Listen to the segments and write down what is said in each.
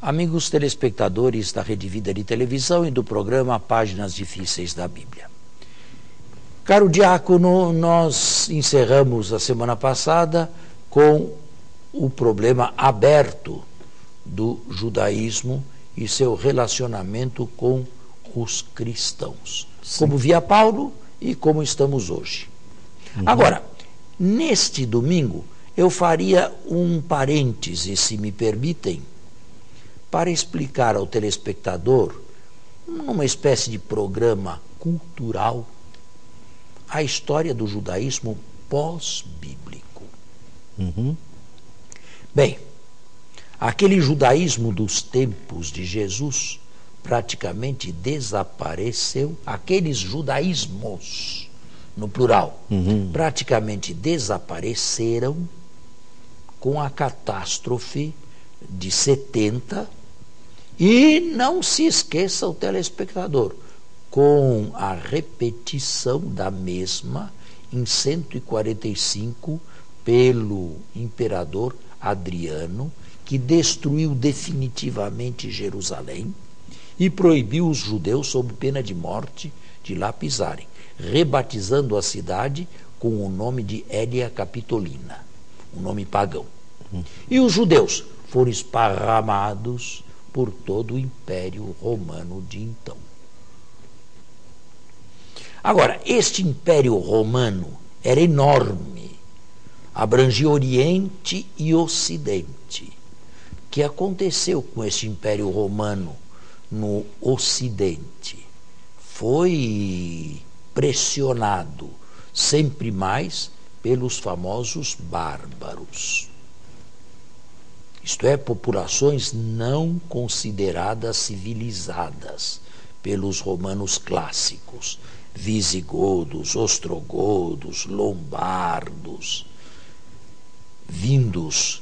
Amigos telespectadores da Rede Vida de Televisão e do programa Páginas Difíceis da Bíblia. Caro diácono, nós encerramos a semana passada com o problema aberto do judaísmo e seu relacionamento com os cristãos. Sim. Como via Paulo e como estamos hoje. Agora, neste domingo, eu faria um parêntese, se me permitem, para explicar ao telespectador, numa espécie de programa cultural, a história do judaísmo pós-bíblico. Bem, aquele judaísmo dos tempos de Jesus praticamente desapareceu, aqueles judaísmos, no plural, praticamente desapareceram com a catástrofe de 70. E não se esqueça o telespectador, com a repetição da mesma em 145 pelo imperador Adriano, que destruiu definitivamente Jerusalém e proibiu os judeus, sob pena de morte, de lá pisarem, rebatizando a cidade com o nome de Hélia Capitolina, um nome pagão. E os judeus foram esparramados por todo o Império Romano de então. Agora, este Império Romano era enorme, abrangia Oriente e Ocidente. O que aconteceu com este Império Romano no Ocidente? Foi pressionado sempre mais pelos famosos bárbaros. Isto é, populações não consideradas civilizadas pelos romanos clássicos, visigodos, ostrogodos, lombardos, vindos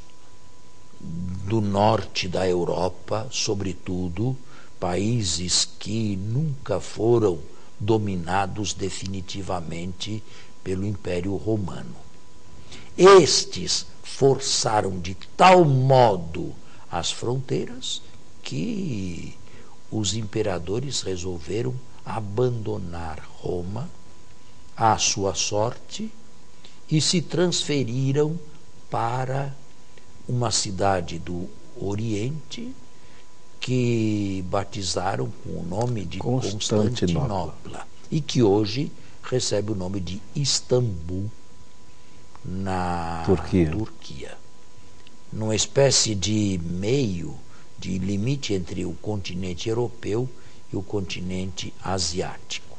do norte da Europa, sobretudo, países que nunca foram dominados definitivamente pelo Império Romano. Estes forçaram de tal modo as fronteiras que os imperadores resolveram abandonar Roma à sua sorte e se transferiram para uma cidade do Oriente que batizaram com o nome de Constantinopla e que hoje recebe o nome de Istambul, na Turquia, numa espécie de meio, de limite entre o continente europeu e o continente asiático.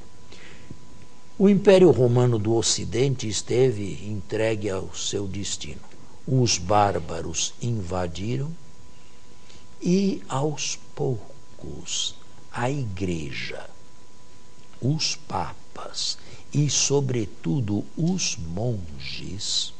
O Império Romano do Ocidente esteve entregue ao seu destino. Os bárbaros invadiram e, aos poucos, a Igreja, os papas e, sobretudo, os monges,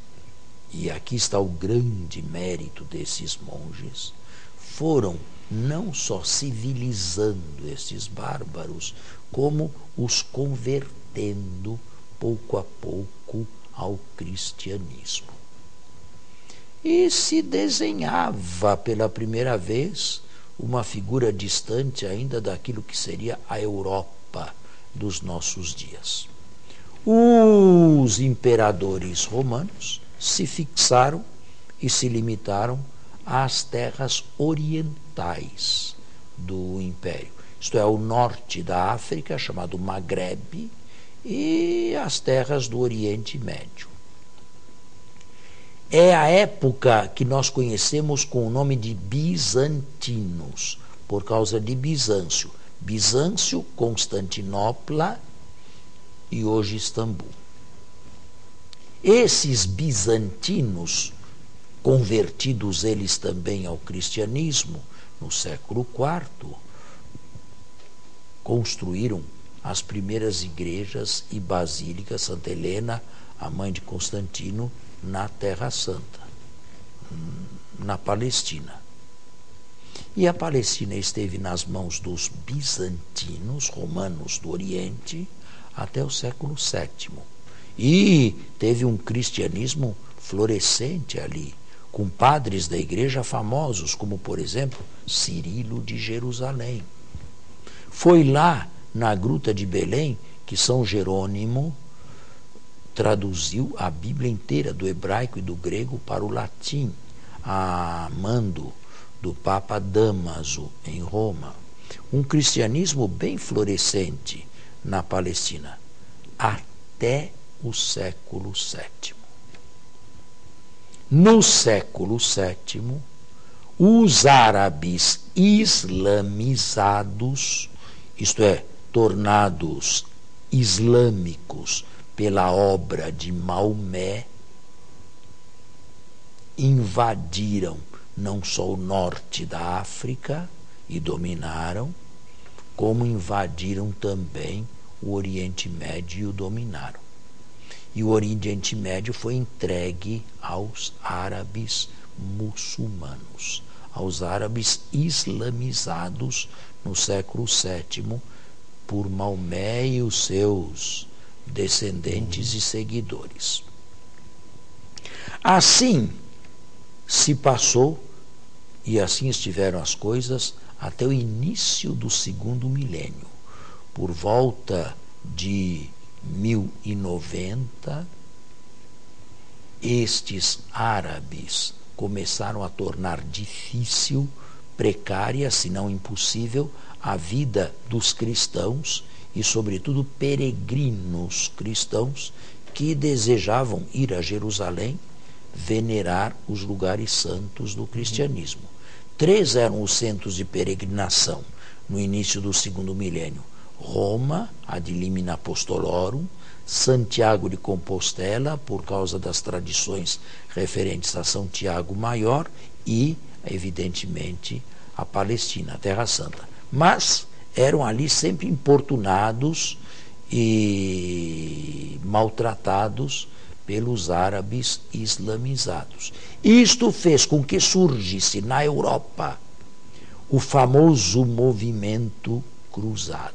e aqui está o grande mérito desses monges, foram não só civilizando esses bárbaros, como os convertendo pouco a pouco ao cristianismo. E se desenhava pela primeira vez uma figura distante ainda daquilo que seria a Europa dos nossos dias. Os imperadores romanos se fixaram e se limitaram às terras orientais do império, isto é, o norte da África, chamado Maghreb, e as terras do Oriente Médio. É a época que nós conhecemos com o nome de bizantinos, por causa de Bizâncio. Bizâncio, Constantinopla e hoje Istambul. Esses bizantinos, convertidos eles também ao cristianismo, no século IV, construíram as primeiras igrejas e basílicas, Santa Helena, a mãe de Constantino, na Terra Santa, na Palestina. E a Palestina esteve nas mãos dos bizantinos, romanos do Oriente, até o século VII. E teve um cristianismo florescente ali. com padres da igreja famosos, como, por exemplo, Cirilo de Jerusalém. Foi lá, na Gruta de Belém, que São Jerônimo traduziu a Bíblia inteira, do hebraico e do grego para o latim, a mando do Papa Damaso, em Roma. Um cristianismo bem florescente na Palestina, até o século VII. No século VII, os árabes islamizados, isto é, tornados islâmicos pela obra de Maomé, invadiram não só o norte da África e dominaram, como invadiram também o Oriente Médio e o dominaram. E o Oriente Médio foi entregue aos árabes muçulmanos, aos árabes islamizados no século VII por Maomé e os seus descendentes e seguidores. Assim se passou, e assim estiveram as coisas, até o início do segundo milênio. Por volta de 1090, estes árabes começaram a tornar difícil, precária, se não impossível, a vida dos cristãos e, sobretudo, peregrinos cristãos que desejavam ir a Jerusalém venerar os lugares santos do cristianismo. 3 eram os centros de peregrinação no início do segundo milênio: Roma, ad limina apostolorum; Santiago de Compostela, por causa das tradições referentes a São Tiago Maior, e, evidentemente, a Palestina, a Terra Santa. Mas eram ali sempre importunados e maltratados pelos árabes islamizados. Isto fez com que surgisse na Europa o famoso movimento cruzado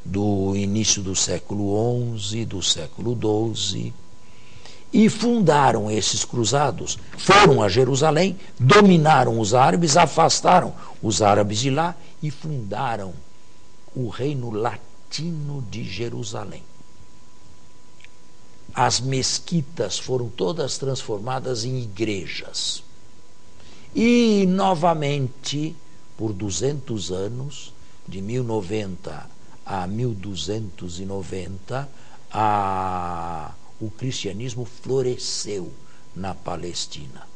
do início do século XI, do século XII, e fundaram esses cruzados. Foram a Jerusalém, dominaram os árabes, afastaram os árabes de lá e fundaram o reino latino de Jerusalém. As mesquitas foram todas transformadas em igrejas. E, novamente, por 200 anos, de 1090 a 1290, o cristianismo floresceu na Palestina.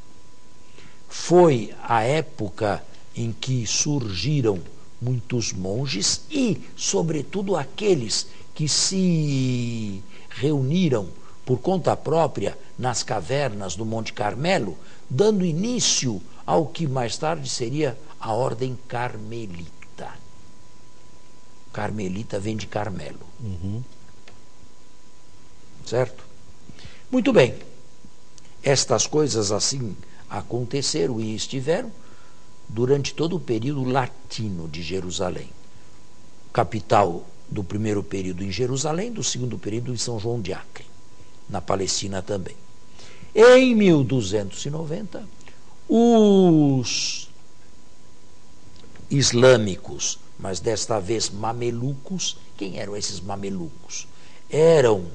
Foi a época em que surgiram muitos monges e, sobretudo, aqueles que se reuniram por conta própria nas cavernas do Monte Carmelo, dando início ao que mais tarde seria a ordem carmelita. Carmelita vem de Carmelo. Certo? Muito bem. Estas coisas assim aconteceram e estiveram durante todo o período latino de Jerusalém. Capital do primeiro período em Jerusalém, do segundo período em São João de Acre, na Palestina também. Em 1290, os islâmicos, mas desta vez mamelucos. Quem eram esses mamelucos? Eram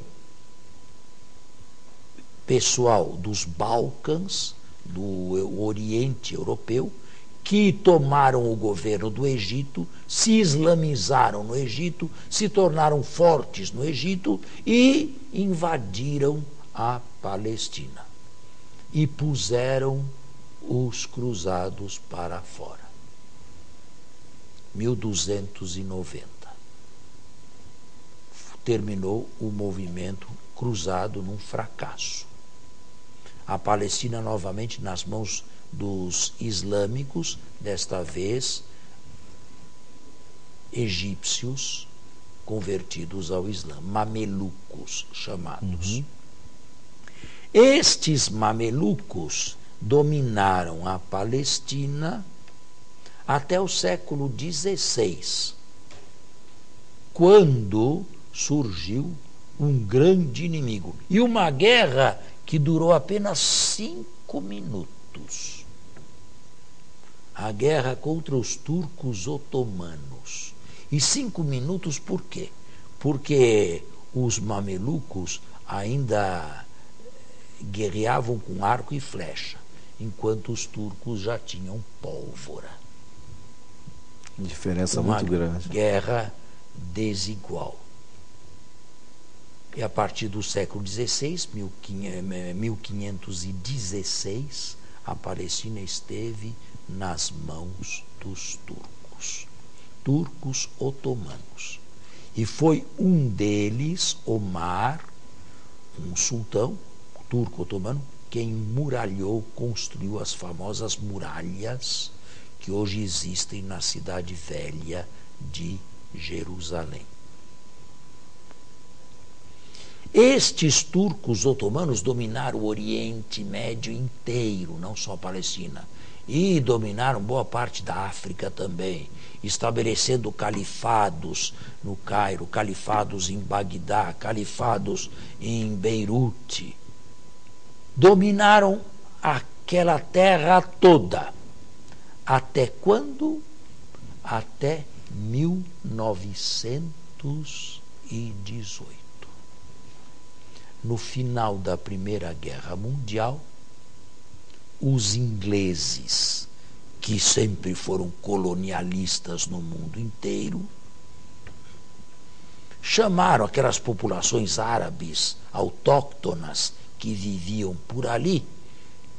pessoal dos Balcãs, do Oriente Europeu, que tomaram o governo do Egito, se islamizaram no Egito, se tornaram fortes no Egito e invadiram a Palestina. E puseram os cruzados para fora. 1290. Terminou o movimento cruzado num fracasso. A Palestina novamente nas mãos dos islâmicos, desta vez egípcios convertidos ao Islã, mamelucos chamados. Estes mamelucos dominaram a Palestina até o século XVI, quando surgiu um grande inimigo. E uma guerra que durou apenas 5 minutos. A guerra contra os turcos otomanos. E 5 minutos por quê? Porque os mamelucos ainda guerreavam com arco e flecha, enquanto os turcos já tinham pólvora. Diferença muito grande. Uma guerra desigual. E a partir do século XVI, 1516, a Palestina esteve nas mãos dos turcos otomanos. E foi um deles, Omar, um sultão turco otomano, quem muralhou, construiu as famosas muralhas que hoje existem na cidade velha de Jerusalém. Estes turcos otomanos dominaram o Oriente Médio inteiro, não só a Palestina, e dominaram boa parte da África também, estabelecendo califados no Cairo, califados em Bagdá, califados em Beirute. Dominaram aquela terra toda. Até quando? Até 1918. No final da Primeira Guerra Mundial, os ingleses, que sempre foram colonialistas no mundo inteiro, chamaram aquelas populações árabes autóctonas que viviam por ali,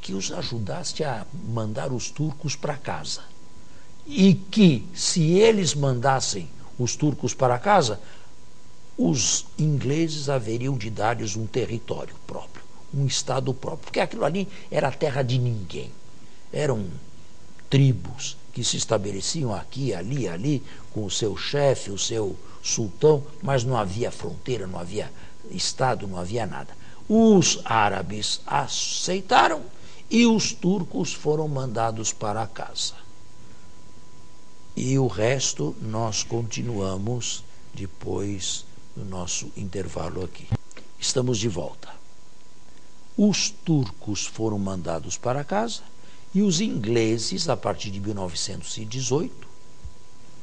que os ajudasse a mandar os turcos para casa. E que, se eles mandassem os turcos para casa, os ingleses haveriam de dar-lhes um território próprio, um estado próprio, porque aquilo ali era a terra de ninguém. Eram tribos que se estabeleciam aqui, ali, com o seu chefe, o seu sultão, mas não havia fronteira, não havia estado, não havia nada. Os árabes aceitaram e os turcos foram mandados para casa. E o resto nós continuamos depois do nosso intervalo aqui. Estamos de volta. Os turcos foram mandados para casa e os ingleses, a partir de 1918,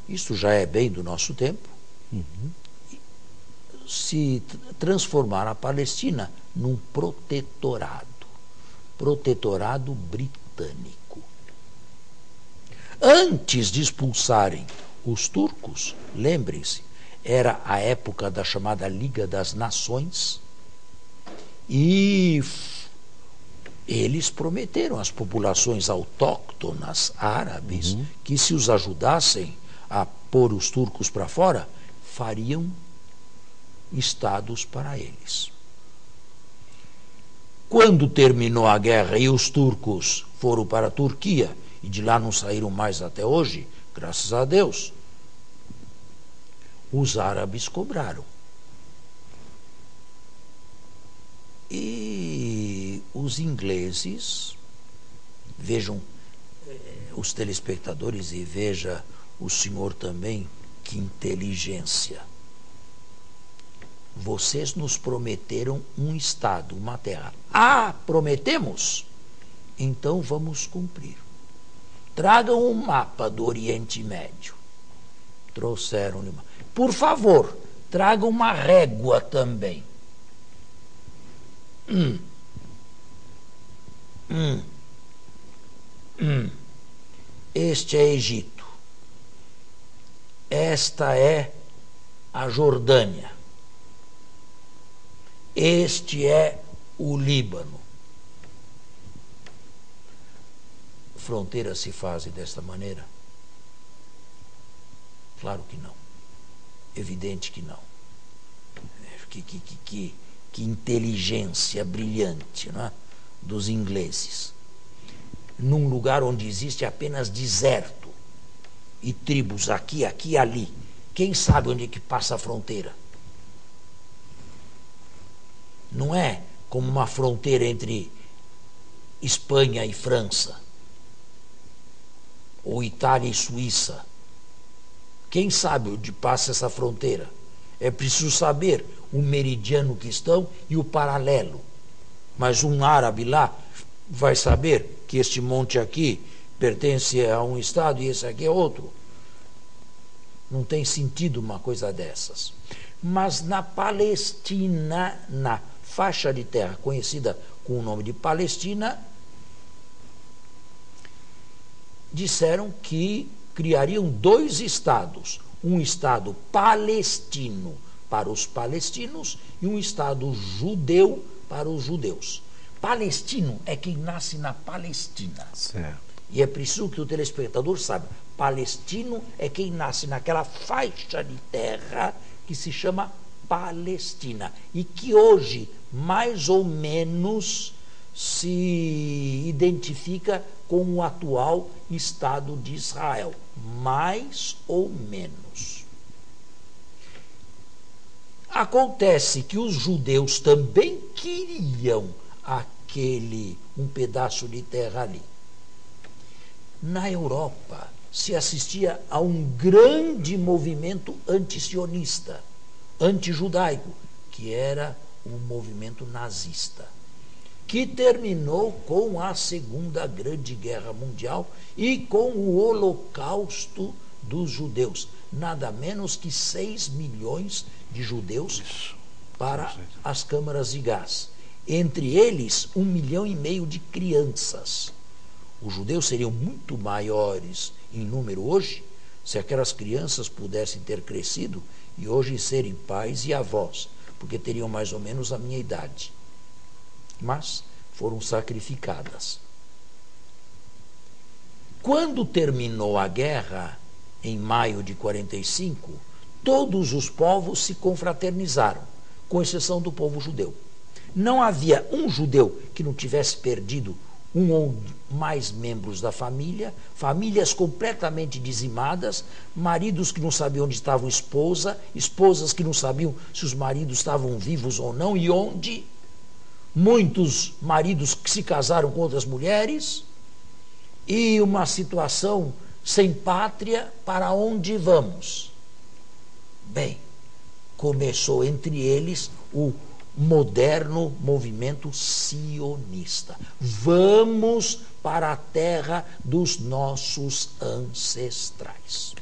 isso já é bem do nosso tempo, se transformaram a Palestina num protetorado britânico. Antes de expulsarem os turcos, lembrem-se, era a época da chamada Liga das Nações, e eles prometeram às populações autóctonas árabes que, se os ajudassem a pôr os turcos para fora, fariam estados para eles. Quando terminou a guerra e os turcos foram para a Turquia, e de lá não saíram mais até hoje, graças a Deus, os árabes cobraram. E os ingleses, vejam os telespectadores e veja o senhor também, que inteligência. Vocês nos prometeram um estado, uma terra. Ah, prometemos? Então vamos cumprir. Tragam um mapa do Oriente Médio. Trouxeram uma. Por favor, tragam uma régua também. Este é Egito. Esta é a Jordânia. Este é o Líbano. Fronteiras se fazem desta maneira? Claro que não. Evidente que não. Que inteligência brilhante, não é? Dos ingleses. Num lugar onde existe apenas deserto e tribos aqui, aqui e ali. Quem sabe onde é que passa a fronteira? Não é como uma fronteira entre Espanha e França, ou Itália e Suíça. Quem sabe onde passa essa fronteira? É preciso saber o meridiano que estão e o paralelo. Mas um árabe lá vai saber que este monte aqui pertence a um estado e esse aqui é outro. Não tem sentido uma coisa dessas. Mas na Palestina, na faixa de terra conhecida com o nome de Palestina, disseram que criariam 2 estados. Um estado palestino para os palestinos e um estado judeu para os judeus. Palestino é quem nasce na Palestina. Certo. E é preciso que o telespectador saiba. Palestino é quem nasce naquela faixa de terra que se chama Palestina. E que hoje, mais ou menos, se identifica com o atual Estado de Israel. Mais ou menos. Acontece que os judeus também queriam um pedaço de terra ali. Na Europa se assistia a um grande movimento antisionista, antijudaico, que era o movimento nazista, que terminou com a Segunda Grande Guerra Mundial e com o Holocausto dos judeus. Nada menos que 6 milhões de judeus para as câmaras de gás. Entre eles, 1,5 milhão de crianças. Os judeus seriam muito maiores em número hoje, se aquelas crianças pudessem ter crescido e hoje serem pais e avós, porque teriam mais ou menos a minha idade. Mas foram sacrificadas. Quando terminou a guerra, em maio de 45, todos os povos se confraternizaram, com exceção do povo judeu. Não havia um judeu que não tivesse perdido um ou mais membros da família, famílias completamente dizimadas, maridos que não sabiam onde estava esposas que não sabiam se os maridos estavam vivos ou não e onde, muitos maridos que se casaram com outras mulheres, e uma situação sem pátria, para onde vamos? Bem, começou entre eles o moderno movimento sionista. Vamos para a terra dos nossos ancestrais.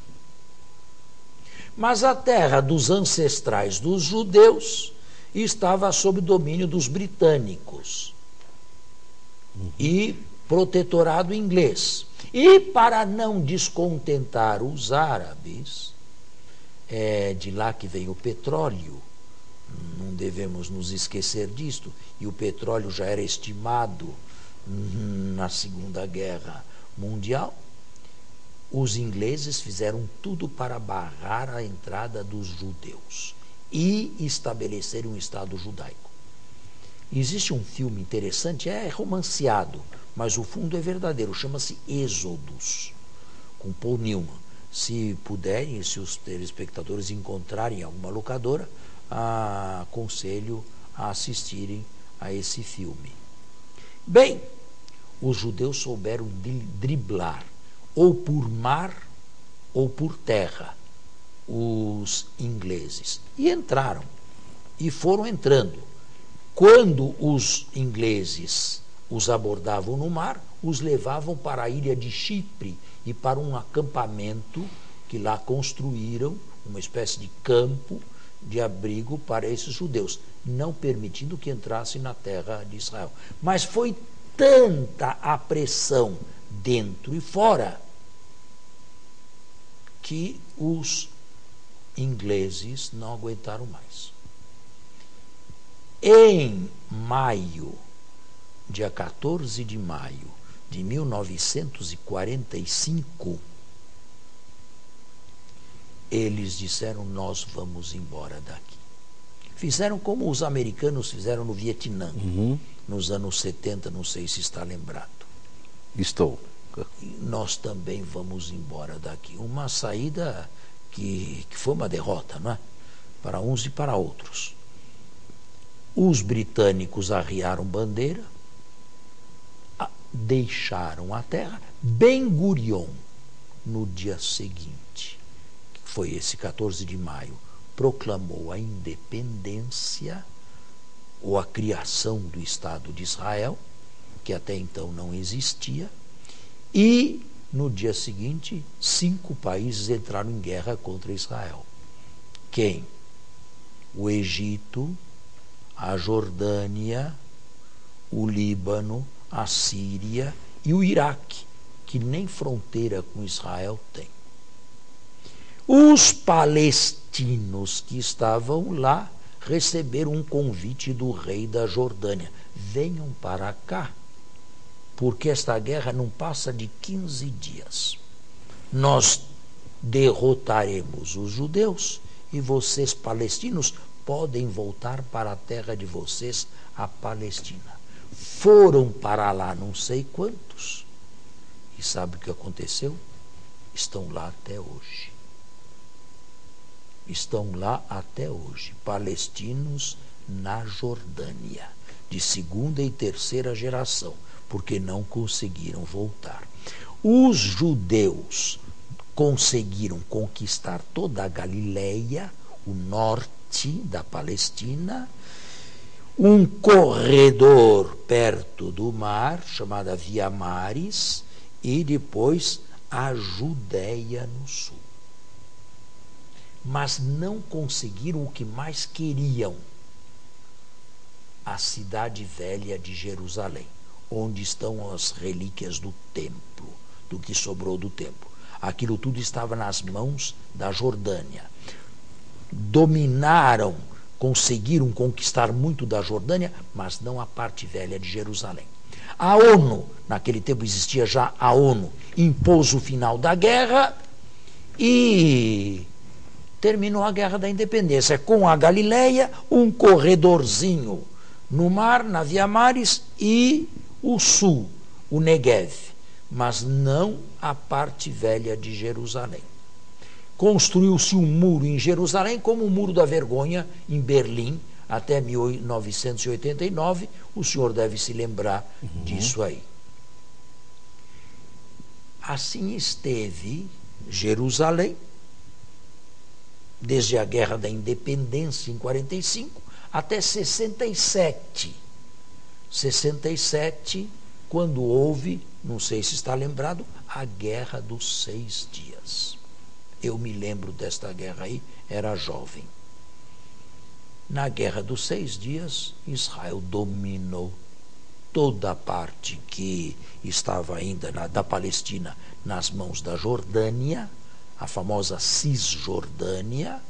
Mas a terra dos ancestrais dos judeus estava sob domínio dos britânicos e protetorado inglês. E para não descontentar os árabes, é de lá que vem o petróleo, não devemos nos esquecer disto, e o petróleo já era estimado na Segunda Guerra Mundial. Os ingleses fizeram tudo para barrar a entrada dos judeus e estabelecer um Estado judaico. Existe um filme interessante, é romanceado, mas o fundo é verdadeiro, chama-se Êxodos, com Paul Newman. Se puderem, se os telespectadores encontrarem alguma locadora, aconselho a assistirem a esse filme. Bem, os judeus souberam driblar, ou por mar ou por terra, os ingleses. E entraram, e foram entrando. Quando os ingleses os abordavam no mar, os levavam para a ilha de Chipre e para um acampamento que lá construíram, uma espécie de campo de abrigo para esses judeus, não permitindo que entrassem na terra de Israel. Mas foi tanta a pressão dentro e fora que os ingleses não aguentaram mais. Em maio, dia 14 de maio de 1945, eles disseram: nós vamos embora daqui. Fizeram como os americanos fizeram no Vietnã, nos anos 70, não sei se está lembrado. Estou. Nós também vamos embora daqui. Uma saída que foi uma derrota, não é? Para uns e para outros. Os britânicos arriaram bandeira, deixaram a terra. Ben-Gurion, no dia seguinte, que foi esse 14 de maio, proclamou a independência ou a criação do Estado de Israel, que até então não existia, e no dia seguinte 5 países entraram em guerra contra Israel. Quem? O Egito, a Jordânia, o Líbano, a Síria e o Iraque, que nem fronteira com Israel tem. Os palestinos que estavam lá receberam um convite do rei da Jordânia: venham para cá, porque esta guerra não passa de 15 dias. Nós derrotaremos os judeus e vocês, palestinos, podem voltar para a terra de vocês, a Palestina. Foram para lá não sei quantos, e sabe o que aconteceu? Estão lá até hoje. Estão lá até hoje, palestinos na Jordânia, de 2ª e 3ª geração, porque não conseguiram voltar. Os judeus conseguiram conquistar toda a Galileia, o norte da Palestina, um corredor perto do mar, chamada Via Maris, e depois a Judéia no sul. Mas não conseguiram o que mais queriam: a cidade velha de Jerusalém, onde estão as relíquias do templo, do que sobrou do templo. Aquilo tudo estava nas mãos da Jordânia. Dominaram, conseguiram conquistar muito da Jordânia, mas não a parte velha de Jerusalém. A ONU, naquele tempo existia já a ONU, impôs o final da guerra e terminou a Guerra da Independência, com a Galileia, um corredorzinho no mar, na Via Maris, e o sul, o Negev, mas não a parte velha de Jerusalém. Construiu-se um muro em Jerusalém, como o Muro da Vergonha em Berlim, até 1989, o senhor deve se lembrar disso aí. Assim esteve Jerusalém, desde a Guerra da Independência em 45 até 67. 67, quando houve, não sei se está lembrado, a Guerra dos 6 Dias. Eu me lembro desta guerra aí, era jovem. Na Guerra dos 6 Dias, Israel dominou toda a parte que estava ainda da Palestina nas mãos da Jordânia, a famosa Cisjordânia,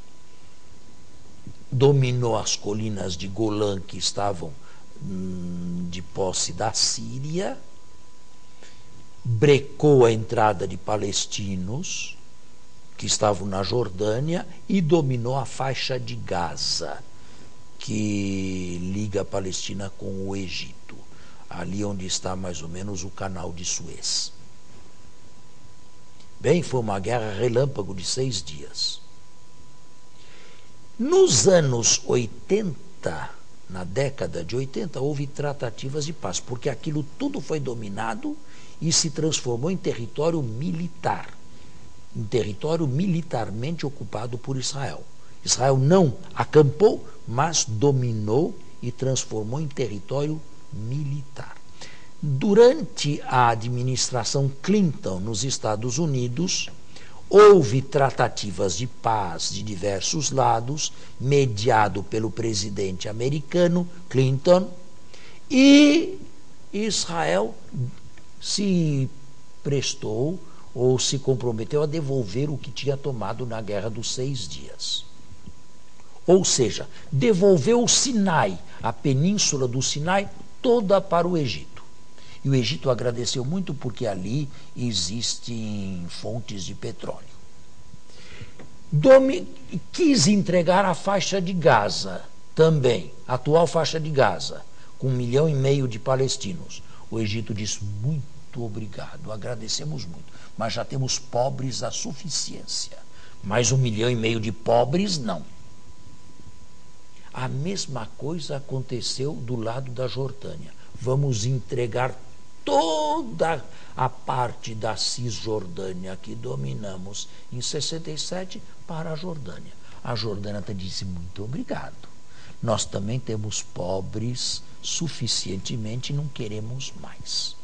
dominou as colinas de Golã, que estavam de posse da Síria, brecou a entrada de palestinos que estavam na Jordânia e dominou a faixa de Gaza, que liga a Palestina com o Egito, ali onde está mais ou menos o canal de Suez. Bem, foi uma guerra relâmpago de 6 dias. Nos anos 80, na década de 80, houve tratativas de paz, porque aquilo tudo foi dominado e se transformou em território militar, em território militarmente ocupado por Israel. Israel não acampou, mas dominou e transformou em território militar. Durante a administração Clinton nos Estados Unidos, houve tratativas de paz de diversos lados, mediado pelo presidente americano Clinton, e Israel se prestou ou se comprometeu a devolver o que tinha tomado na Guerra dos 6 Dias. Ou seja, devolveu o Sinai, a península do Sinai, toda para o Egito. E o Egito agradeceu muito porque ali existem fontes de petróleo. Quis entregar a faixa de Gaza também, a atual faixa de Gaza, com 1,5 milhão de palestinos. O Egito disse: muito obrigado, agradecemos muito, mas já temos pobres a suficiência. Mas 1,5 milhão de pobres, não. A mesma coisa aconteceu do lado da Jordânia. Vamos entregar toda a parte da Cisjordânia que dominamos em 67 para a Jordânia. A Jordânia disse: muito obrigado, nós também temos pobres suficientemente e não queremos mais.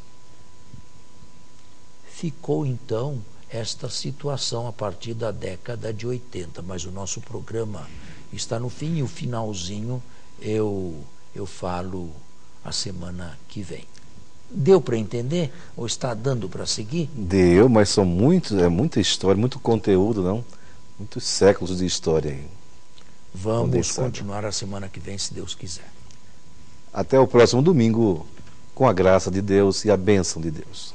Ficou então esta situação a partir da década de 80, mas o nosso programa está no fim e o finalzinho eu falo a semana que vem. Deu para entender? Ou está dando para seguir? Deu, mas são muita história, muito conteúdo, não? Muitos séculos de história aí. Vamos condensado. continuar a semana que vem, se Deus quiser. Até o próximo domingo, com a graça de Deus e a bênção de Deus.